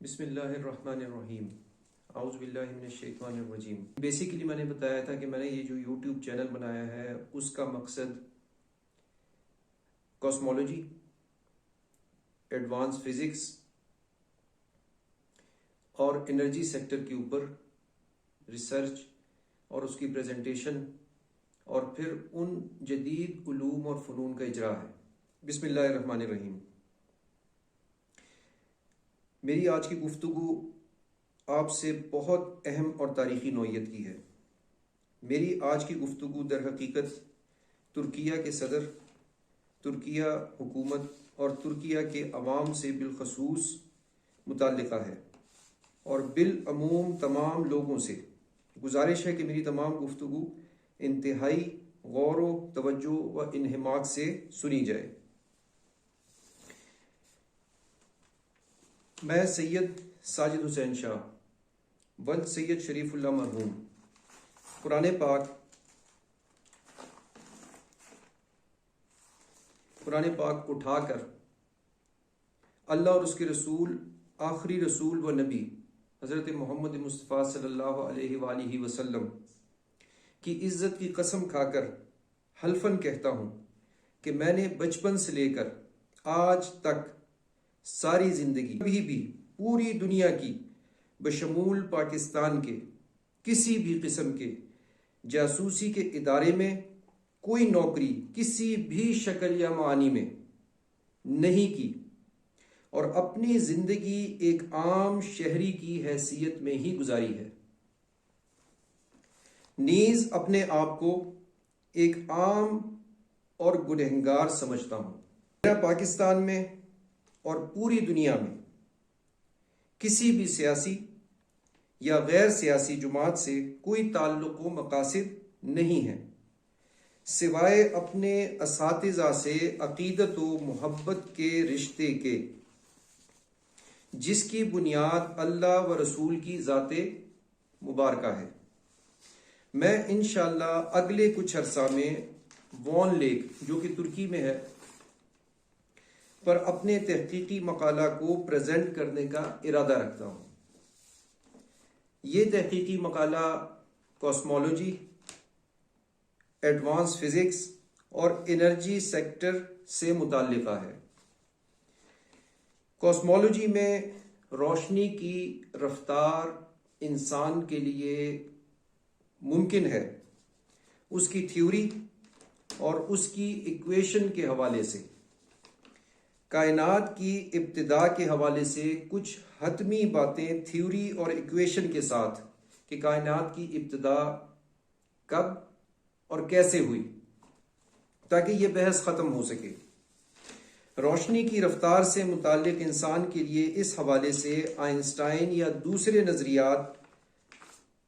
بسم اللہ الرحمن الرحیم اعوذ باللہ من الشیطان الرجیم۔ بیسیکلی میں نے بتایا تھا کہ میں نے یہ جو یوٹیوب چینل بنایا ہے اس کا مقصد کاسمولوجی، ایڈوانس فزکس اور انرجی سیکٹر کے اوپر ریسرچ اور اس کی پریزنٹیشن اور پھر ان جدید علوم اور فنون کا اجرا ہے۔ بسم اللہ الرحمن الرحیم۔ میری آج کی گفتگو آپ سے بہت اہم اور تاریخی نوعیت کی ہے۔ میری آج کی گفتگو در حقیقت ترکیہ کے صدر، ترکیہ حکومت اور ترکیہ کے عوام سے بالخصوص متعلقہ ہے، اور بالعموم تمام لوگوں سے گزارش ہے کہ میری تمام گفتگو انتہائی غور و توجہ و انہماک سے سنی جائے۔ میں سید ساجد حسین شاہ ولد سید شریف اللہ مرحوم قرآن پاک اٹھا کر اللہ اور اس کے رسول، آخری رسول و نبی حضرت محمد مصطفیٰ صلی اللہ علیہ وآلہ وسلم کی عزت کی قسم کھا کر حلفاً کہتا ہوں کہ میں نے بچپن سے لے کر آج تک ساری زندگی کبھی بھی پوری دنیا کی بشمول پاکستان کے کسی بھی قسم کے جاسوسی کے ادارے میں کوئی نوکری کسی بھی شکل یا معنی میں نہیں کی، اور اپنی زندگی ایک عام شہری کی حیثیت میں ہی گزاری ہے۔ نیز اپنے آپ کو ایک عام اور گنہگار سمجھتا ہوں۔ میرا پاکستان میں اور پوری دنیا میں کسی بھی سیاسی یا غیر سیاسی جماعت سے کوئی تعلق و مقاصد نہیں ہے، سوائے اپنے اساتذہ سے عقیدت و محبت کے رشتے کے، جس کی بنیاد اللہ و رسول کی ذات مبارکہ ہے۔ میں انشاءاللہ اگلے کچھ عرصہ میں وان لیک جو کہ ترکی میں ہے پر اپنے تحقیقی مقالہ کو پریزنٹ کرنے کا ارادہ رکھتا ہوں۔ یہ تحقیقی مقالہ کاسمولوجی، ایڈوانس فزکس اور انرجی سیکٹر سے متعلقہ ہے۔ کاسمولوجی میں روشنی کی رفتار انسان کے لیے ممکن ہے، اس کی تھیوری اور اس کی ایکویشن کے حوالے سے، کائنات کی ابتدا کے حوالے سے کچھ حتمی باتیں تھیوری اور ایکویشن کے ساتھ کہ کائنات کی ابتدا کب اور کیسے ہوئی، تاکہ یہ بحث ختم ہو سکے۔ روشنی کی رفتار سے متعلق انسان کے لیے اس حوالے سے آئنسٹائن یا دوسرے نظریات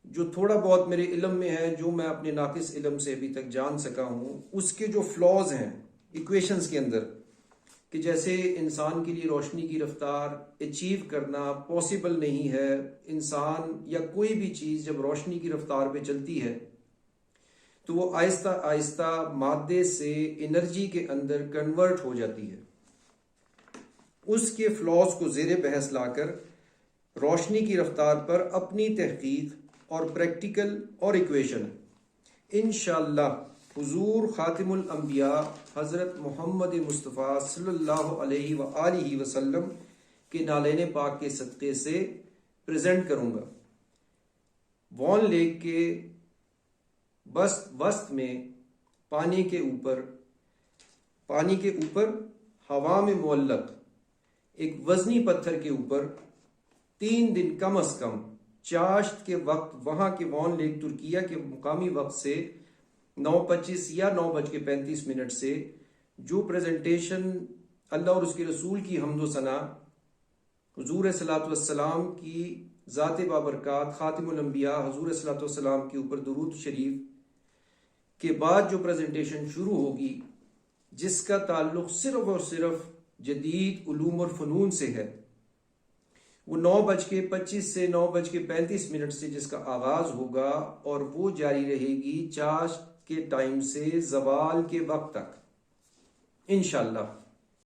جو تھوڑا بہت میرے علم میں ہے، جو میں اپنے ناقص علم سے ابھی تک جان سکا ہوں، اس کے جو فلاز ہیں ایکویشنز کے اندر، کہ جیسے انسان کے لیے روشنی کی رفتار اچیو کرنا پاسبل نہیں ہے، انسان یا کوئی بھی چیز جب روشنی کی رفتار پہ چلتی ہے تو وہ آہستہ آہستہ مادے سے انرجی کے اندر کنورٹ ہو جاتی ہے۔ اس کے فلاز کو زیر بحث لا کر روشنی کی رفتار پر اپنی تحقیق اور پریکٹیکل اور ایکویشن انشاءاللہ حضور خاتم الانبیاء حضرت محمد مصطفیٰ صلی اللہ علیہ وآلہ وسلم کے نالین پاک کے صدقے سے پریزنٹ کروں گا۔ وان لیک کے وسط میں پانی کے اوپر ہوا میں معلق ایک وزنی پتھر کے اوپر 3 دن کم از کم چاشت کے وقت وہاں کے وان لیک ترکیہ کے مقامی وقت سے 9:25 یا 9:35 سے جو پریزنٹیشن اللہ اور اس کے رسول کی حمد و ثنا، حضور صلاۃ والسلام کی ذات بابرکات خاتم الانبیاء حضور صلاۃ والسلام کے اوپر درود شریف کے بعد جو پریزنٹیشن شروع ہوگی، جس کا تعلق صرف اور صرف جدید علوم اور فنون سے ہے، وہ 9:25 سے 9:35 سے جس کا آغاز ہوگا اور وہ جاری رہے گی چاشت کے ٹائم سے زوال کے وقت تک انشاءاللہ۔